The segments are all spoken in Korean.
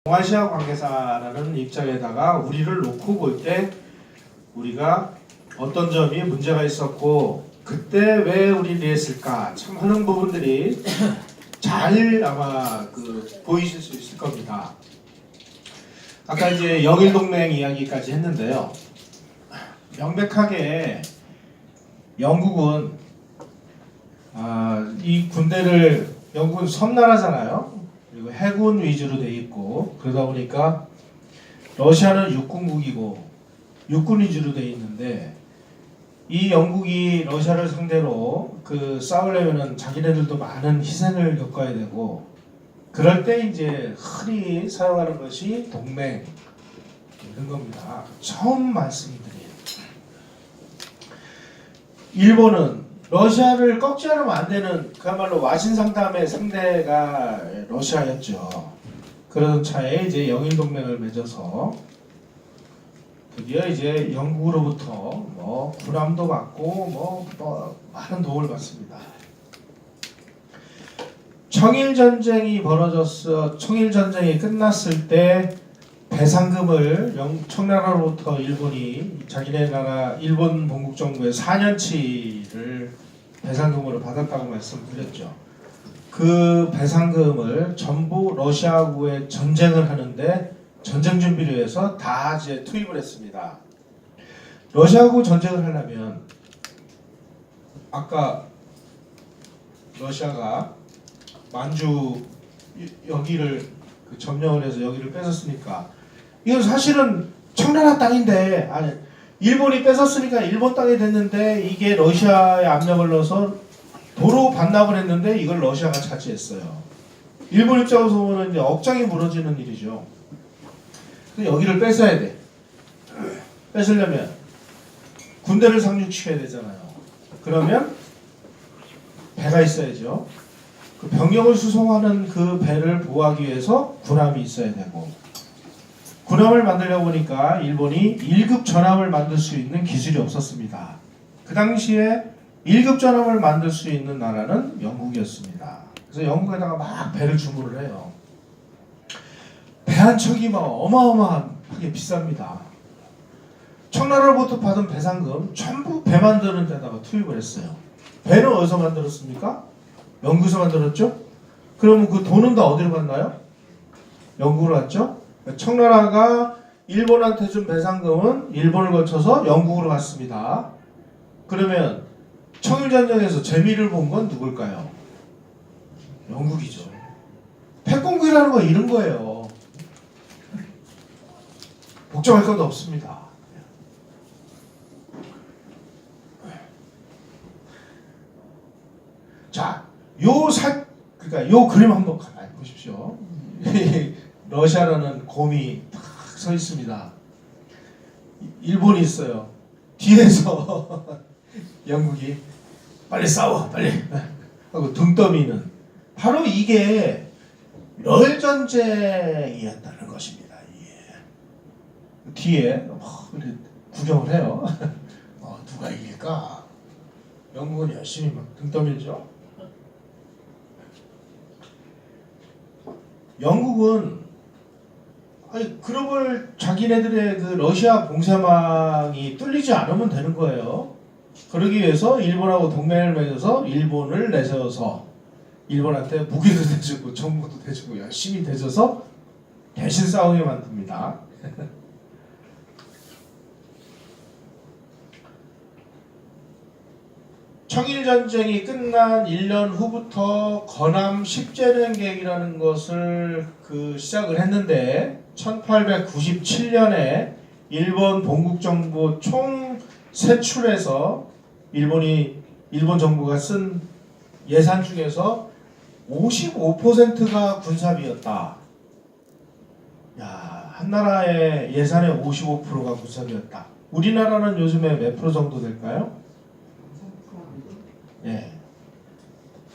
동아시아 관계사라는 입장에다가 우리를 놓고 볼 때 우리가 어떤 점이 문제가 있었고 그때 왜 우리는 이랬을까 참 하는 부분들이 잘 아마 보이실 수 있을 겁니다. 아까 이제 영일 동맹 이야기까지 했는데요. 명백하게 영국은 이 군대를 영국은 섬나라잖아요. 그리고 해군 위주로 돼 있고 그러다 보니까 러시아는 육군국이고 육군 위주로 돼 있는데 이 영국이 러시아를 상대로 싸우려면은 자기네들도 많은 희생을 겪어야 되고 그럴 때 이제 흔히 사용하는 것이 동맹 이런 겁니다. 처음 말씀드린 일본은 러시아를 꺾지 않으면 안 되는 그야말로 와신상담의 상대가 러시아였죠. 그런 차에 이제 영일 동맹을 맺어서 드디어 이제 영국으로부터 군함도 받고 많은 도움을 받습니다. 청일 전쟁이 청일 전쟁이 끝났을 때 배상금을 청나라로부터 일본이 자기네 나라 일본 본국 정부의 4년치를 배상금으로 받았다고 말씀드렸죠. 그 배상금을 전부 러시아하고의 전쟁을 하는데 전쟁 준비를 위해서 다 이제 투입을 했습니다. 러시아하고 전쟁을 하려면 아까 러시아가 만주 여기를 점령을 해서 여기를 뺏었으니까 이건 사실은 청나라 땅인데 일본이 뺏었으니까 일본 땅이 됐는데 이게 러시아에 압력을 넣어서 도로 반납을 했는데 이걸 러시아가 차지했어요. 일본 입장에서 보면 이제 억장이 무너지는 일이죠. 여기를 뺏어야 돼. 뺏으려면 군대를 상륙시켜야 되잖아요. 그러면 배가 있어야죠. 그 병력을 수송하는 그 배를 보호하기 위해서 군함이 있어야 되고 군함을 만들려고 보니까 일본이 1급 전함을 만들 수 있는 기술이 없었습니다. 그 당시에 1급 전함을 만들 수 있는 나라는 영국이었습니다. 그래서 영국에다가 막 배를 주문을 해요. 배 한 척이 막 어마어마하게 비쌉니다. 청나라로부터 받은 배상금 전부 배 만드는 데다가 투입을 했어요. 배는 어디서 만들었습니까? 영국에서 만들었죠? 그러면 그 돈은 다 어디로 갔나요? 영국으로 갔죠? 청나라가 일본한테 준 배상금은 일본을 거쳐서 영국으로 갔습니다. 그러면 청일전쟁에서 재미를 본 건 누굴까요? 영국이죠. 패권국이라는 건 이런 거예요. 복잡할 것도 없습니다. 자, 그러니까 요 그림 한번 가만히 보십시오. 러시아라는 곰이 탁 서 있습니다. 일본이 있어요. 뒤에서 영국이 빨리 싸워, 빨리 하고 등 떠미는 바로 이게 러일 전쟁이었다는 것입니다. 예. 뒤에 구경을 해요. 누가 이길까? 영국은 열심히 막 등 떠밀죠. 영국은 글로벌 자기네들의 그 러시아 봉쇄망이 뚫리지 않으면 되는 거예요. 그러기 위해서 일본하고 동맹을 맺어서 일본을 내세워서 일본한테 무기도 대주고 정보도 대주고 열심히 대줘서 대신 싸우게 만듭니다. 청일전쟁이 끝난 1년 후부터 건함 십제련 계획이라는 것을 시작을 했는데 1897년에 일본 본국정부 총 세출에서 일본 정부가 쓴 예산 중에서 55%가 군사비였다. 야, 한 나라의 예산의 55%가 군사비였다. 우리나라는 요즘에 몇 프로 정도 될까요? 예.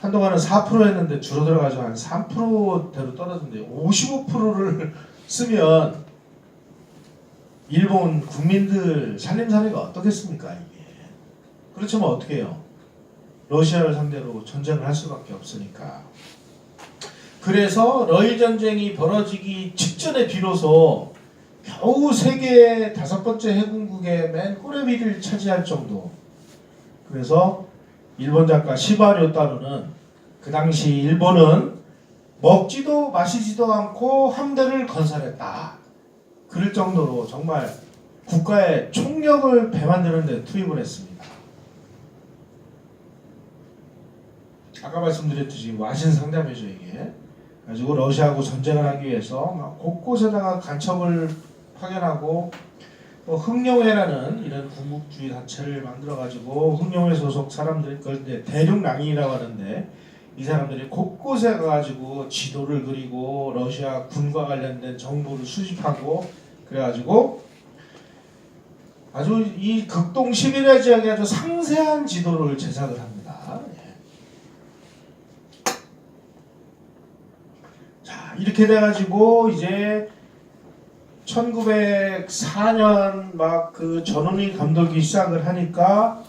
한동안은 4%였는데 줄어들어가지고 한 3%대로 떨어졌는데 55%를 쓰면 일본 국민들 살림살이가 어떻겠습니까 이게. 그렇지만 어떻게 해요? 러시아를 상대로 전쟁을 할 수밖에 없으니까. 그래서 러일 전쟁이 벌어지기 직전에 비로소 겨우 세계 5번째 해군국의 맨 꼬레비를 차지할 정도. 그래서 일본 작가 시바리오 따루는 그 당시 일본은 먹지도 마시지도 않고 함대를 건설했다. 그럴 정도로 정말 국가의 총력을 배만드는 데 투입을 했습니다. 아까 말씀드렸듯이 와신상담이죠 이게. 가지고 러시아하고 전쟁을 하기 위해서 막 곳곳에다가 간첩을 파견하고 흥룡회라는 이런 군국주의 단체를 만들어가지고 흥룡회 소속 사람들이 그걸 이제 대륙낭인이라고 하는데 이 사람들이 곳곳에 가가지고 지도를 그리고 러시아 군과 관련된 정보를 수집하고 그래가지고 아주 이 극동 시베리아 지역에 아주 상세한 지도를 제작을 합니다. 자 이렇게 돼가지고 이제 1904년 막 그 전운이 감돌기 시작을 하니까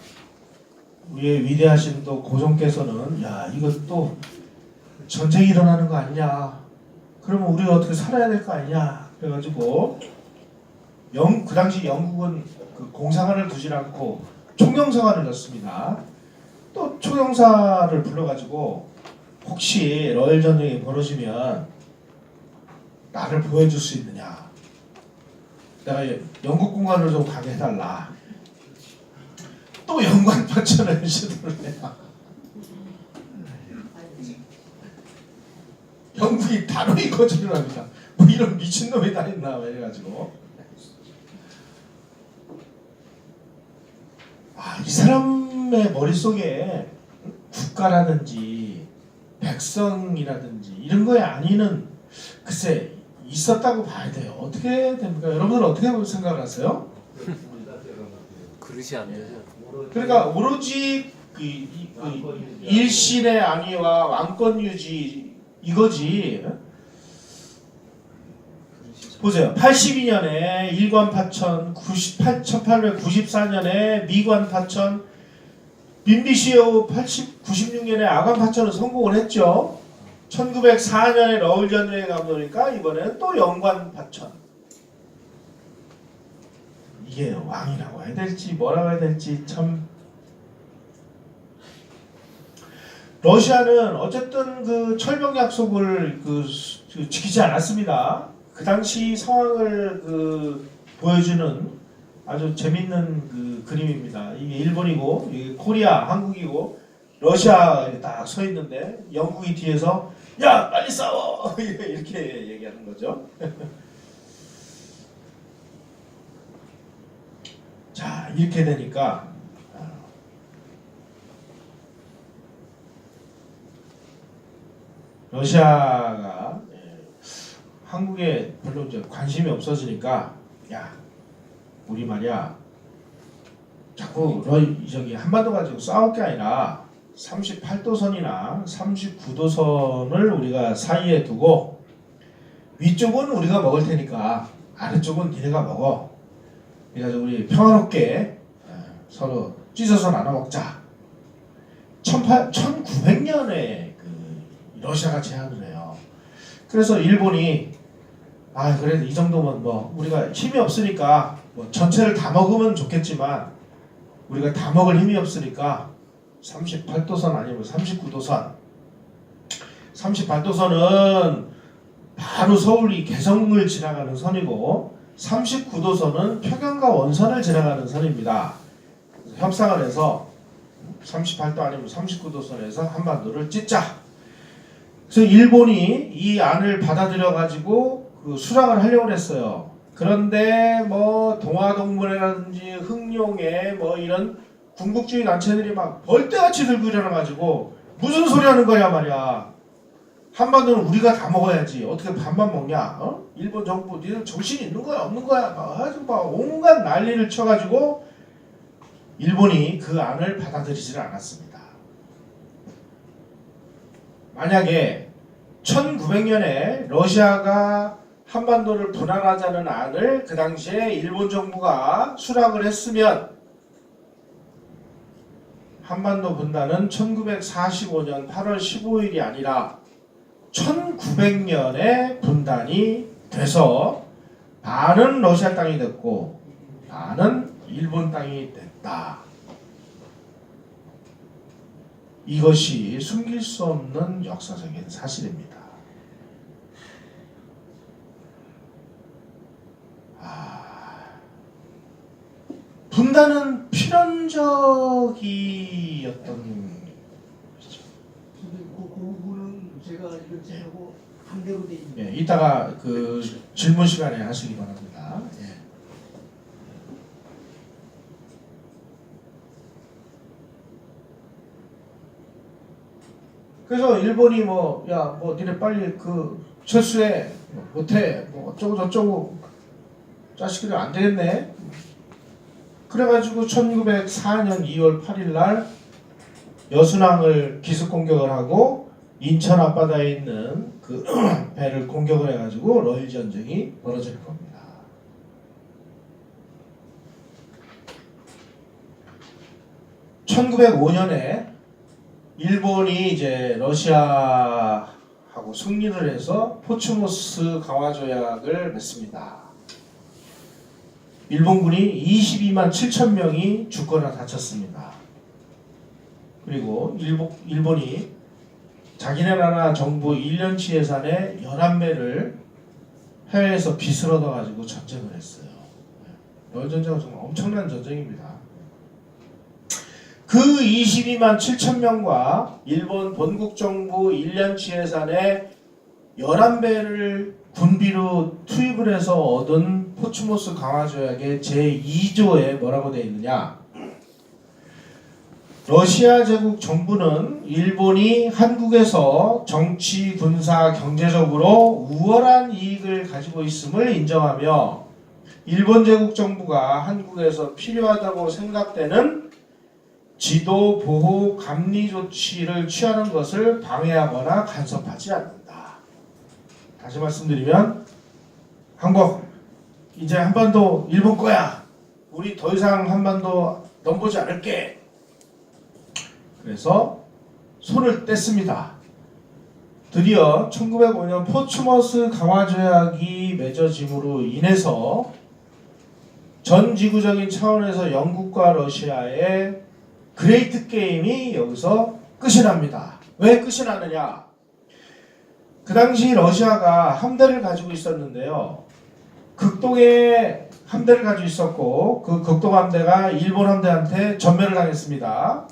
우리의 위대하신 또 고종께서는 야 이것도 전쟁이 일어나는 거 아니냐, 그러면 우리가 어떻게 살아야 될 거 아니냐 그래가지고 그 당시 영국은 그 공사관을 두질 않고 총영사관을 넣습니다. 또 총영사를 불러가지고 혹시 러일 전쟁이 벌어지면 나를 보여줄 수 있느냐, 내가 영국 공간으로 좀 가게 해달라. 또 영관파천을 시도를 해요. 영국이 단호히 거절을 합니다. 뭐 이런 미친놈이 다 있나 이래가지고 이 사람의 머릿속에 국가라든지 백성이라든지 이런 거에 안위는 글쎄 있었다고 봐야 돼요. 어떻게 됩니까? 여러분들은 어떻게 생각을 하세요? 그릇이 아니에요. 그러니까 오로지 그 일신의 안위와 왕권 유지 이거지. 보세요. 82년에 일관파천, 1894년에 미관파천, 민비시오 96년에 아관파천은 성공을 했죠. 1904년에 러일 전쟁에 가보니까 이번에는 또 영관파천. 이게 왕이라고 해야 될지 뭐라고 해야 될지 참. 러시아는 어쨌든 그 철병 약속을 지키지 않았습니다. 그 당시 상황을 보여주는 아주 재밌는 그 그림입니다. 이게 일본이고 이게 코리아 한국이고 러시아 딱 서 있는데 영국이 뒤에서 야 빨리 싸워 이렇게 얘기하는 거죠. 자 이렇게 되니까 러시아가 한국에 별로 이제 관심이 없어지니까 야 우리 말이야 자꾸 저기 한반도 가지고 싸울 게 아니라 38도선이나 39도선을 우리가 사이에 두고 위쪽은 우리가 먹을 테니까 아래쪽은 니네가 먹어. 그래가지고 우리 평화롭게 서로 찢어서 나눠 먹자. 1900년에 러시아가 제안을 해요. 그래서 일본이 그래도 이 정도면 뭐 우리가 힘이 없으니까 뭐 전체를 다 먹으면 좋겠지만 우리가 다 먹을 힘이 없으니까 38도선 아니면 39도선. 38도선은 바로 서울이 개성을 지나가는 선이고 39도선은 평양과 원산을 지나가는 선입니다. 그래서 협상을 해서 38도 아니면 39도선에서 한반도를 찢자. 그래서 일본이 이 안을 받아들여 가지고 수락을 하려고 했어요. 그런데 뭐 동아동문회라든지 흥룡회 뭐 이런 군국주의 단체들이 막 벌떼같이 들고 일어나가지고 무슨 소리 하는 거야 말이야. 한반도는 우리가 다 먹어야지. 어떻게 반만 먹냐? 일본 정부 니들 정신 있는 거야 없는 거야? 막 온갖 난리를 쳐가지고 일본이 그 안을 받아들이지를 않았습니다. 만약에 1900년에 러시아가 한반도를 분할하자는 안을 그 당시에 일본 정부가 수락을 했으면 한반도 분단은 1945년 8월 15일이 아니라 1900년에 분단이 돼서 반은 러시아 땅이 됐고 반은 일본 땅이 됐다. 이것이 숨길 수 없는 역사적인 사실입니다. 분단은 필연적이었던 것이죠. 선생님, 그 부분은 제가 이렇게 하고 반대로 돼 있는. 예, 이따가 그 질문 시간에 하시기 바랍니다. 예. 그래서 일본이 니네 빨리 그 철수해, 못해, 어쩌고 저쩌고 자식들이 안 되겠네. 그래가지고 1904년 2월 8일 날 여순항을 기습 공격을 하고 인천 앞바다에 있는 그 배를 공격을 해가지고 러일 전쟁이 벌어질 겁니다. (1905년에) 일본이 이제 러시아하고 승리를 해서 포츠모스 강화 조약을 맺습니다. 일본군이 22만 7천 명이 죽거나 다쳤습니다. 그리고 일본이 자기네 나라 정부 1년치 예산의 11배를 해외에서 빚을 얻어가지고 전쟁을 했어요. 러일 전쟁은 정말 엄청난 전쟁입니다. 그 22만 7천 명과 일본 본국 정부 1년치 예산의 11배를 군비로 투입을 해서 얻은 포츠모스 강화조약의 제2조에 뭐라고 되어 있느냐? 러시아 제국 정부는 일본이 한국에서 정치, 군사, 경제적으로 우월한 이익을 가지고 있음을 인정하며 일본 제국 정부가 한국에서 필요하다고 생각되는 지도, 보호, 감리 조치를 취하는 것을 방해하거나 간섭하지 않는다. 다시 말씀드리면 한국 이제 한반도 일본 거야. 우리 더 이상 한반도 넘보지 않을게. 그래서 손을 뗐습니다. 드디어 1905년 포츠머스 강화조약이 맺어짐으로 인해서 전 지구적인 차원에서 영국과 러시아의 그레이트 게임이 여기서 끝이 납니다. 왜 끝이 나느냐? 그 당시 러시아가 함대를 가지고 있었는데요. 극동에 함대를 가지고 있었고 그 극동 함대가 일본 함대한테 전멸을 당했습니다.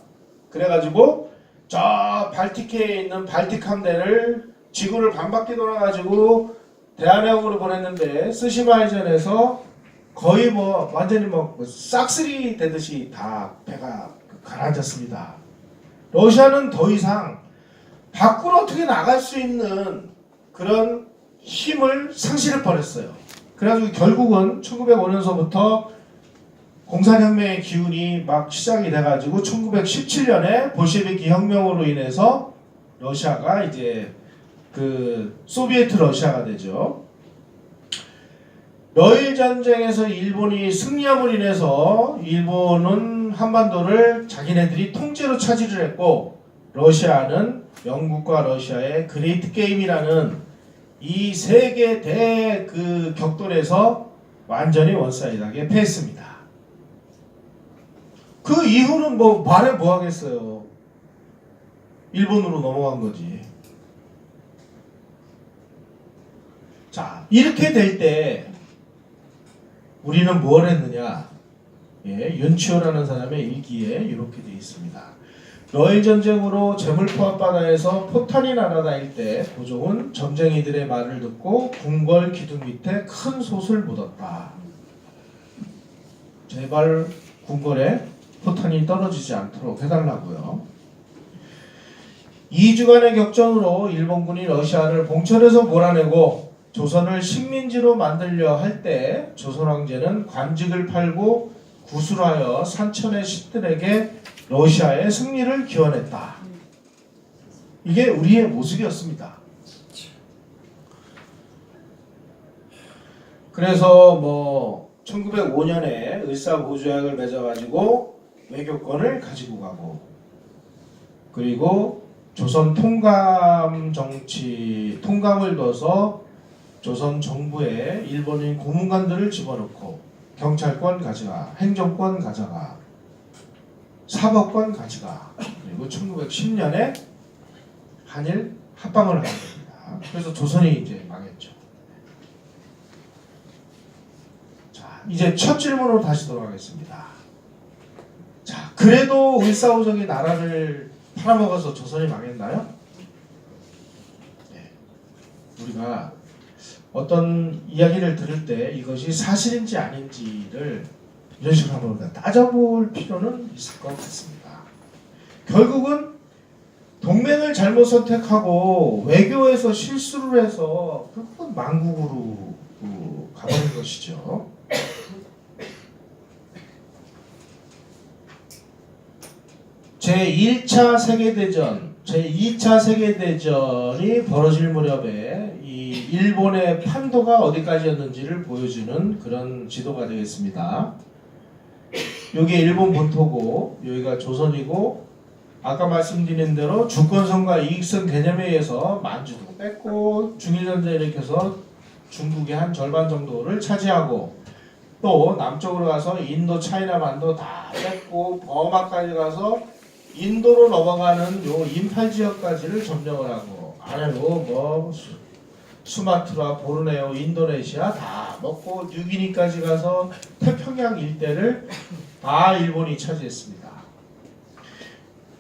그래가지고 저 발틱해에 있는 발틱 함대를 지구를 반바퀴 돌아가지고 대한해역으로 보냈는데 스시마이전에서 거의 완전히 싹쓸이 되듯이 다 배가 가라앉았습니다. 러시아는 더 이상 밖으로 어떻게 나갈 수 있는 그런 힘을 상실해 버렸어요. 그래가지고 결국은 1905년서부터 공산혁명의 기운이 막 시작이 돼가지고 1917년에 볼셰비키 혁명으로 인해서 러시아가 이제 그 소비에트 러시아가 되죠. 러일 전쟁에서 일본이 승리함으로 인해서 일본은 한반도를 자기네들이 통째로 차지를 했고 러시아는 영국과 러시아의 그레이트 게임이라는 이 세계 대 그 격돌에서 완전히 원사이드하게 패했습니다. 그 이후는 말해 뭐 하겠어요. 일본으로 넘어간 거지. 자, 이렇게 될 때 우리는 뭘 했느냐? 예, 윤치호라는 사람의 일기에 이렇게 되어 있습니다. 러일 전쟁으로 제물포 앞바다에서 포탄이 날아다닐 때 고종은 점쟁이들의 말을 듣고 궁궐 기둥 밑에 큰 솥을 묻었다. 제발 궁궐에 포탄이 떨어지지 않도록 해달라고요. 2주간의 격전으로 일본군이 러시아를 봉천에서 몰아내고 조선을 식민지로 만들려 할 때 조선 황제는 관직을 팔고 구술하여 산천의 신들에게 러시아의 승리를 기원했다. 이게 우리의 모습이었습니다. 그래서 1905년에 을사보조약을 맺어가지고 외교권을 가지고 가고 그리고 조선 통감 정치 통감을 둬서 조선 정부에 일본인 고문관들을 집어넣고 경찰권 가져가, 행정권 가져가, 사법권 가져가. 그리고 1910년에 한일 합방을 하게 됩니다. 그래서 조선이 이제 망했죠. 자, 이제 첫 질문으로 다시 돌아가겠습니다. 자, 그래도 을사오적이 나라를 팔아먹어서 조선이 망했나요? 네. 우리가 어떤 이야기를 들을 때 이것이 사실인지 아닌지를 이런 식으로 한번 우리가 따져볼 필요는 있을 것 같습니다. 결국은 동맹을 잘못 선택하고 외교에서 실수를 해서 결국은 망국으로 가버린 것이죠. 제1차 세계대전, 제2차 세계대전이 벌어질 무렵에 이 일본의 판도가 어디까지였는지를 보여주는 그런 지도가 되겠습니다. 여기 일본 본토고 여기가 조선이고 아까 말씀드린 대로 주권성과 이익성 개념에 의해서 만주도 뺐고 중일전쟁을 일으켜서 중국의 한 절반 정도를 차지하고 또 남쪽으로 가서 인도, 차이나 반도 다 뺐고 버마까지 가서 인도로 넘어가는 요 인팔 지역까지를 점령을 하고 아래로 뭐 수마트라, 보르네오, 인도네시아 다 먹고 뉴기니까지 가서 태평양 일대를 다 일본이 차지했습니다.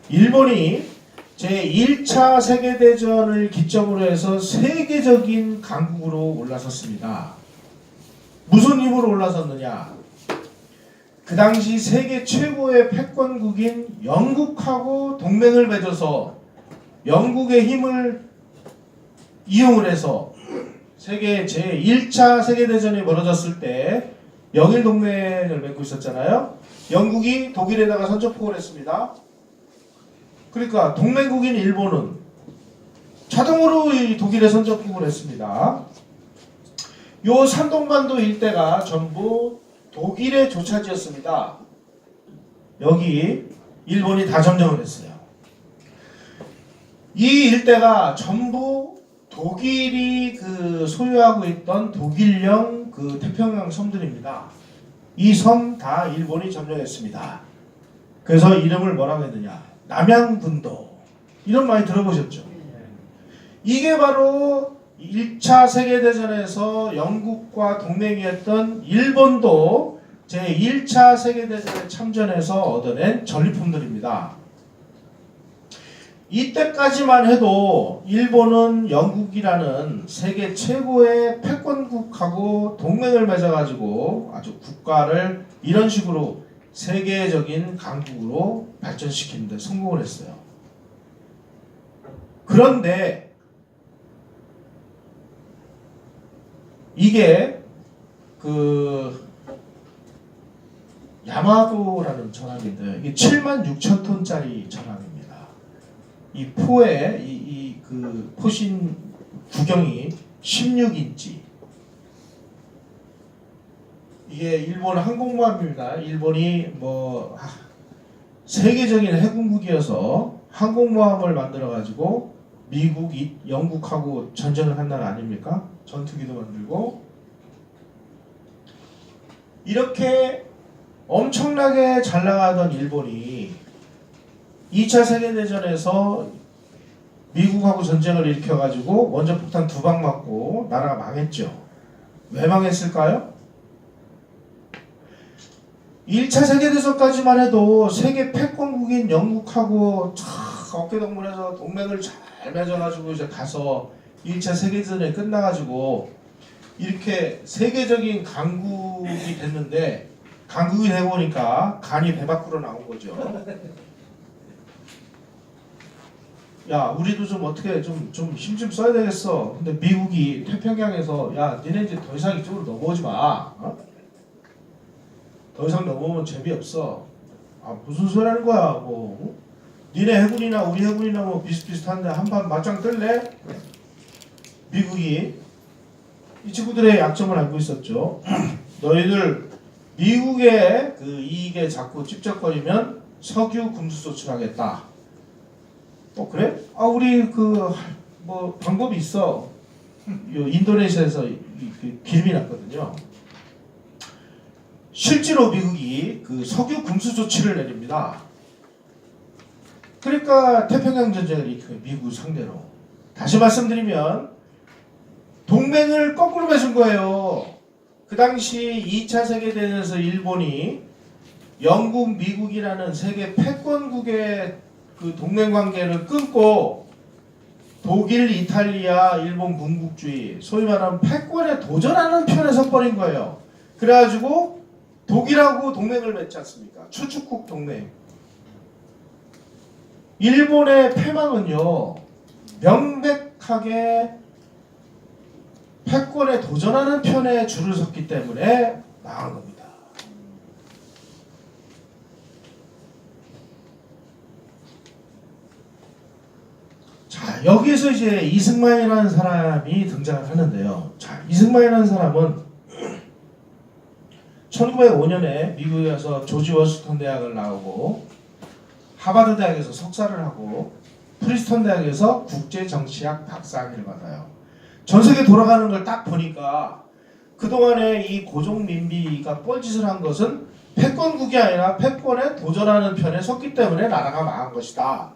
일본이 제1차 세계대전을 기점으로 해서 세계적인 강국으로 올라섰습니다. 무슨 힘으로 올라섰느냐? 그 당시 세계 최고의 패권국인 영국하고 동맹을 맺어서 영국의 힘을 이용을 해서 세계 제1차 세계대전이 벌어졌을 때 영일 동맹을 맺고 있었잖아요. 영국이 독일에다가 선전포고를 했습니다. 그러니까 동맹국인 일본은 자동으로 이 독일에 선전포고를 했습니다. 요 산동반도 일대가 전부 독일의 조차지였습니다. 여기 일본이 다 점령을 했어요. 이 일대가 전부 독일이 그 소유하고 있던 독일령 그 태평양 섬들입니다. 이 섬 다 일본이 점령했습니다. 그래서 이름을 뭐라고 했느냐? 남양분도. 이런 많이 들어보셨죠? 이게 바로 1차 세계대전에서 영국과 동맹이었던 일본도 제1차 세계대전에 참전해서 얻어낸 전리품들입니다. 이때까지만 해도 일본은 영국이라는 세계 최고의 패권국하고 동맹을 맺어가지고 아주 국가를 이런 식으로 세계적인 강국으로 발전시키는 데 성공을 했어요. 그런데 이게 그 야마도라는 전함인데 이게 76,000톤짜리 전함입니다. 이 포에 그 포신 구경이 16인치. 이게 일본 항공모함입니다. 일본이 뭐 세계적인 해군국이어서 항공모함을 만들어 가지고 미국, 영국하고 전쟁을 한 나라 아닙니까? 전투기도 만들고 이렇게 엄청나게 잘 나가던 일본이 2차 세계대전에서 미국하고 전쟁을 일으켜가지고 원자폭탄 2방 맞고 나라가 망했죠. 왜 망했을까요? 1차 세계대전까지만 해도 세계 패권국인 영국하고 어깨동무해서 동맹을 잘 맺어가지고 이제 가서 1차 세계대전이 끝나가지고 이렇게 세계적인 강국이 됐는데 강국이 되보니까 간이 배 밖으로 나온 거죠. 야, 우리도 좀 어떻게 좀 힘 좀 써야 되겠어. 근데 미국이 태평양에서 야, 니네 이제 더 이상 이쪽으로 넘어오지 마. 어? 더 이상 넘어오면 재미없어. 아, 무슨 소리 하는 거야. 뭐 니네 해군이나 우리 해군이나 뭐 비슷비슷한데 한판 맞짱 뜰래? 미국이 이 친구들의 약점을 알고 있었죠. 너희들 미국의 그 이익에 자꾸 찝적거리면 석유 금수 조치를 하겠다. 그래? 우리 뭐 방법이 있어. 요 인도네시아에서 기름이 났거든요. 실제로 미국이 그 석유 금수 조치를 내립니다. 그러니까 태평양 전쟁을 일으킨 미국 상대로. 다시 말씀드리면 동맹을 거꾸로 맺은 거예요. 그 당시 2차 세계대전에서 일본이 영국, 미국이라는 세계 패권국의 그 동맹 관계를 끊고 독일, 이탈리아, 일본 군국주의, 소위 말하는 패권에 도전하는 편에 서버린 거예요. 그래가지고 독일하고 동맹을 맺지 않습니까? 추축국 동맹. 일본의 패망은요, 명백하게 패권에 도전하는 편에 줄을 섰기 때문에 망한 겁니다. 자, 여기에서 이제 이승만이라는 사람이 등장을 하는데요. 자, 이승만이라는 사람은 1905년에 미국에 가서 조지 워싱턴 대학을 나오고 하버드 대학에서 석사를 하고 프린스턴 대학에서 국제정치학 박사학위를 받아요. 전 세계 돌아가는 걸 딱 보니까 그동안에 이 고종민비가 뻘짓을 한 것은 패권국이 아니라 패권에 도전하는 편에 섰기 때문에 나라가 망한 것이다.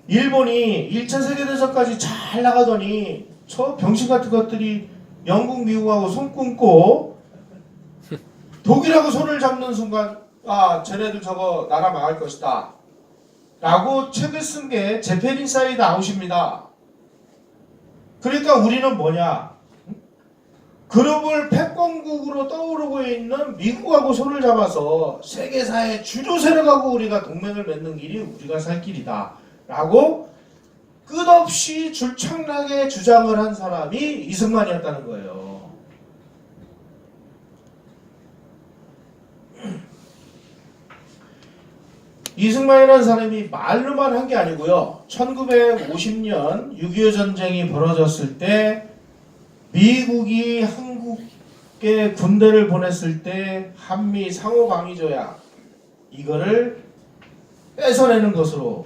일본이 1차 세계대전까지 잘 나가더니 저 병신 같은 것들이 영국, 미국하고 손 끊고 독일하고 손을 잡는 순간 쟤네들 저거 나라 망할 것이다 라고 책을 쓴 게 재팬 인사이드 아웃입니다. 그러니까 우리는 뭐냐, 글로벌 패권국으로 떠오르고 있는 미국하고 손을 잡아서 세계사의 주류 세력하고 우리가 동맹을 맺는 길이 우리가 살 길이다 라고 끝없이 줄창나게 주장을 한 사람이 이승만이었다는 거예요. 이승만이라는 사람이 말로만 한 게 아니고요. 1950년 6.25 전쟁이 벌어졌을 때 미국이 한국에 군대를 보냈을 때 한미 상호방위조약 이거를 뺏어내는 것으로,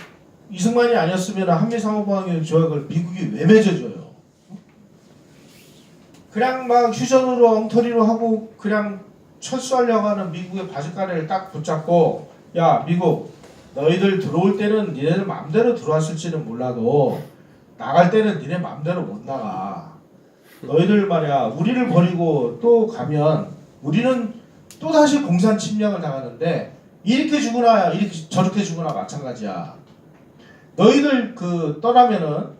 이승만이 아니었으면 한미 상호방위조약을 미국이 왜 맺어줘요? 그냥 막 휴전으로 엉터리로 하고 그냥 철수하려고 하는 미국의 바지가리를 딱 붙잡고, 야 미국 너희들 들어올 때는 니네들 마음대로 들어왔을지는 몰라도 나갈 때는 니네 마음대로 못 나가. 너희들 말이야 우리를 버리고 또 가면 우리는 또 다시 공산 침략을 당하는데 이렇게 죽으나 이렇게 저렇게 죽으나 마찬가지야. 너희들 떠나면은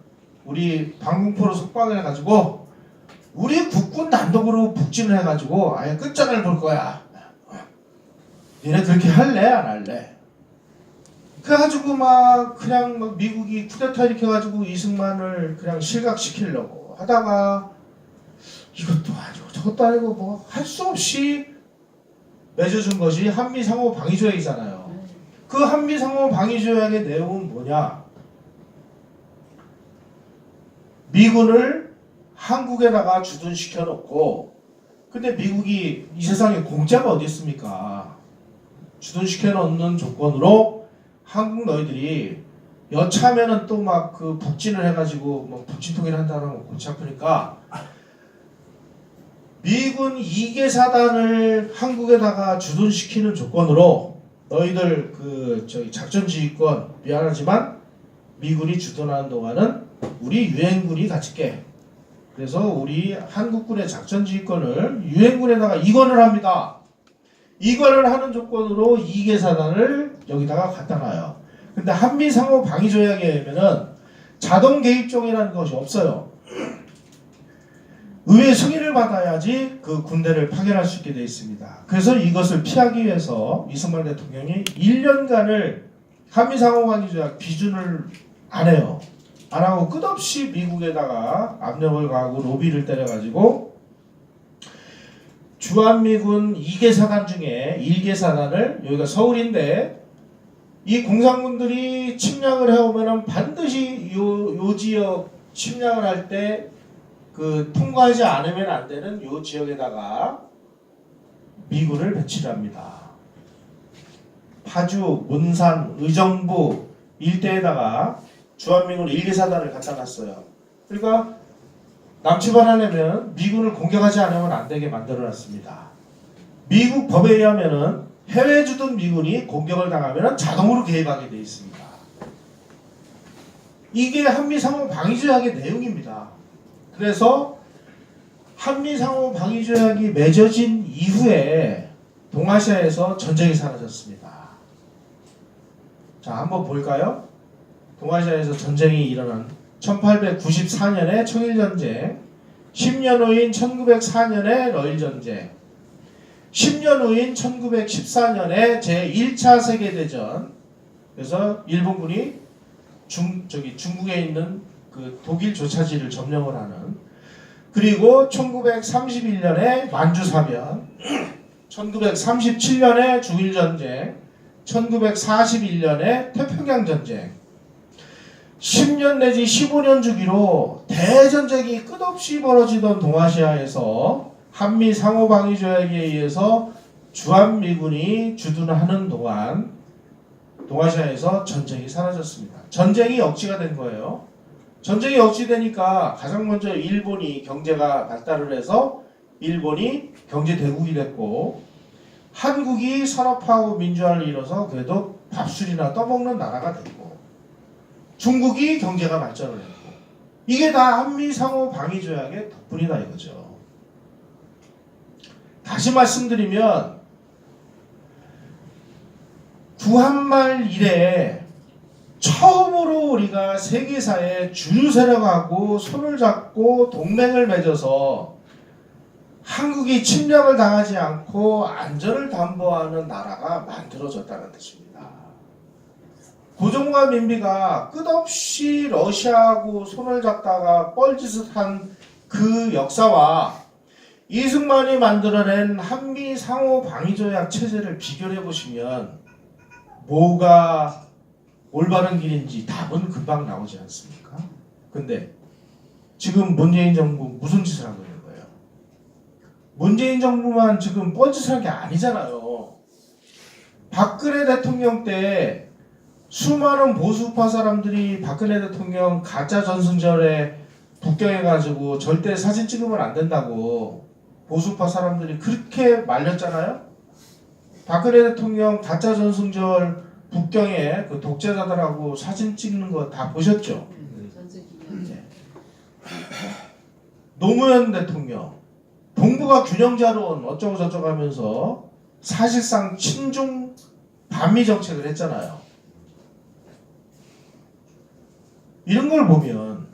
우리 방공포로 석방을 해가지고 우리 국군 단독으로 북진을 해가지고 아예 끝장을 볼 거야. 니네 그렇게 할래 안 할래? 그래가지고 그냥 미국이 쿠데타 일으켜가지고 이승만을 그냥 실각시키려고 하다가 이것도 아니고 저것도 아니고 뭐 할 수 없이 맺어준 것이 한미 상호 방위조약이잖아요. 그 한미 상호 방위조약의 내용은 뭐냐? 미군을 한국에다가 주둔시켜 놓고, 근데 미국이 이 세상에 공짜가 어디 있습니까? 주둔시켜 놓는 조건으로 한국 너희들이 여차하면은 또 그 북진을 해가지고 뭐 북진통일을 한다는 거 골치 아프니까 미군 2개 사단을 한국에다가 주둔시키는 조건으로 너희들 작전지휘권 미안하지만 미군이 주둔하는 동안은 우리 유엔군이 갖출게. 그래서 우리 한국군의 작전지휘권을 유엔군에다가 이관을 합니다. 이관을 하는 조건으로 2개 사단을 여기다가 갖다 놔요. 근데 한미 상호 방위 조약에 의하면은 자동 개입종이라는 것이 없어요. 의회 승인을 받아야지 그 군대를 파견할 수 있게 되어 있습니다. 그래서 이것을 피하기 위해서 이승만 대통령이 1년간을 한미 상호 방위 조약 비준을 안 해요. 안 하고 끝없이 미국에다가 압력을 가하고 로비를 때려가지고 주한미군 2개 사단 중에 1개 사단을, 여기가 서울인데 이 공산군들이 침략을 해오면은 반드시 요 지역 침략을 할 때 통과하지 않으면 안 되는 요 지역에다가 미군을 배치를 합니다. 파주, 문산, 의정부 일대에다가 주한미군 1, 2사단을 갖다 놨어요. 그러니까 남침반하려면 미군을 공격하지 않으면 안 되게 만들어놨습니다. 미국 법에 의하면은 해외에 주둔 미군이 공격을 당하면 자동으로 개입하게 돼 있습니다. 이게 한미상호 방위조약의 내용입니다. 그래서 한미상호 방위조약이 맺어진 이후에 동아시아에서 전쟁이 사라졌습니다. 자, 한번 볼까요? 동아시아에서 전쟁이 일어난 1894년에 청일전쟁, 10년 후인 1904년에 러일전쟁, 10년 후인 1914년에 제1차 세계대전. 그래서 일본군이 중국에 있는 그 독일 조차지를 점령을 하는, 그리고 1931년에 만주사변, 1937년에 중일전쟁, 1941년에 태평양전쟁, 10년 내지 15년 주기로 대전쟁이 끝없이 벌어지던 동아시아에서 한미 상호방위조약에 의해서 주한미군이 주둔하는 동안 동아시아에서 전쟁이 사라졌습니다. 전쟁이 억지가 된 거예요. 전쟁이 억지되니까 가장 먼저 일본이 경제가 발달을 해서 일본이 경제 대국이 됐고, 한국이 산업화하고 민주화를 이뤄서 그래도 밥술이나 떠먹는 나라가 됐고, 중국이 경제가 발전을 했고, 이게 다 한미 상호 방위조약의 덕분이다 이거죠. 다시 말씀드리면 구한말 이래 처음으로 우리가 세계사에 주류 세력하고 손을 잡고 동맹을 맺어서 한국이 침략을 당하지 않고 안전을 담보하는 나라가 만들어졌다는 뜻입니다. 고종과 민비가 끝없이 러시아하고 손을 잡다가 뻘짓을 한 그 역사와 이승만이 만들어낸 한미 상호 방위조약 체제를 비교해 보시면 뭐가 올바른 길인지 답은 금방 나오지 않습니까? 근데 지금 문재인 정부 무슨 짓을 하고 있는 거예요? 문재인 정부만 지금 뻔짓한 게 아니잖아요. 박근혜 대통령 때 수많은 보수파 사람들이 박근혜 대통령 가짜 전승절에 북경해 가지고 절대 사진 찍으면 안 된다고 보수파 사람들이 그렇게 말렸잖아요. 박근혜 대통령 가짜 전승절 북경에 그 독재자들하고 사진 찍는 거 다 보셨죠? 네. 노무현 대통령 동북아 균형자론 어쩌고 저쩌고 하면서 사실상 친중 반미 정책을 했잖아요. 이런 걸 보면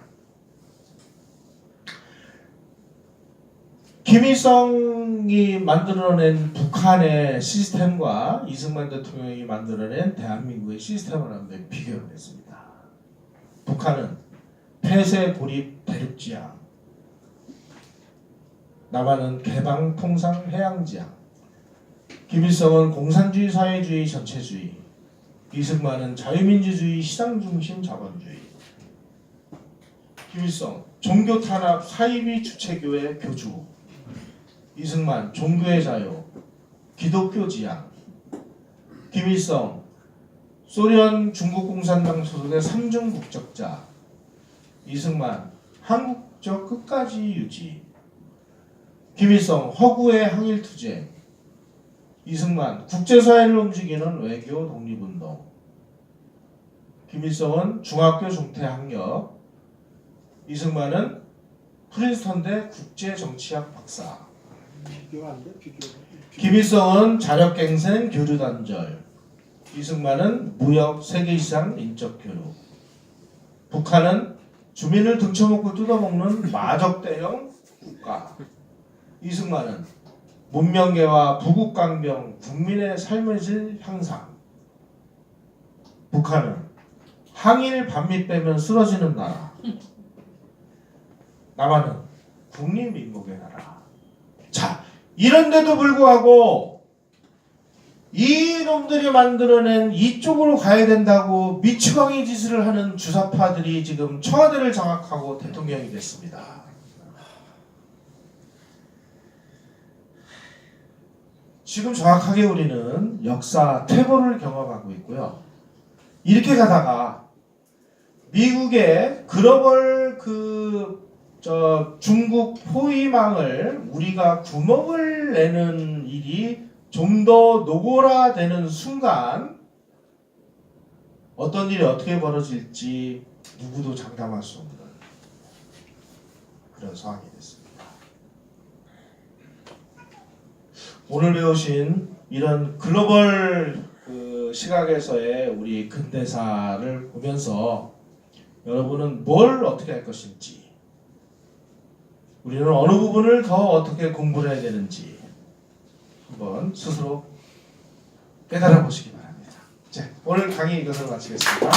김일성이 만들어낸 북한의 시스템과 이승만 대통령이 만들어낸 대한민국의 시스템을 한번 비교를 했습니다. 북한은 폐쇄 고립 대륙지향, 남한은 개방 통상 해양지향, 김일성은 공산주의 사회주의 전체주의, 이승만은 자유민주주의 시장중심 자본주의. 김일성 종교 탄압 사이비 주체교회 교주, 이승만 종교의 자유, 기독교 지향. 김일성 소련 중국 공산당 소속의 삼중 국적자, 이승만 한국적 끝까지 유지. 김일성 허구의 항일투쟁, 이승만 국제사회를 움직이는 외교 독립운동. 김일성은 중학교 중퇴학력, 이승만은 프린스턴대 국제정치학 박사. 비교가 안 돼, 비교. 김일성은 자력갱생 교류단절, 이승만은 무역 세계시장 인적교류. 북한은 주민을 등쳐먹고 뜯어먹는 마적대형 국가, 이승만은 문명계와 부국강병 국민의 삶의 질 향상. 북한은 항일 반미 빼면 쓰러지는 나라, 남한은 국립민국의 나라. 자, 이런데도 불구하고 이놈들이 만들어낸 이쪽으로 가야 된다고 미추광이 짓을 하는 주사파들이 지금 청와대를 장악하고 대통령이 됐습니다. 지금 정확하게 우리는 역사 퇴보를 경험하고 있고요. 이렇게 가다가 미국의 글로벌 중국 포위망을 우리가 구멍을 내는 일이 좀 더 노골화되는 순간 어떤 일이 어떻게 벌어질지 누구도 장담할 수 없는 그런 상황이 됐습니다. 오늘 배우신 이런 글로벌 시각에서의 우리 근대사를 보면서 여러분은 뭘 어떻게 할 것인지, 우리는 어느 부분을 더 어떻게 공부를 해야 되는지 한번 스스로 깨달아 보시기 바랍니다. 자, 오늘 강의 이것을 마치겠습니다.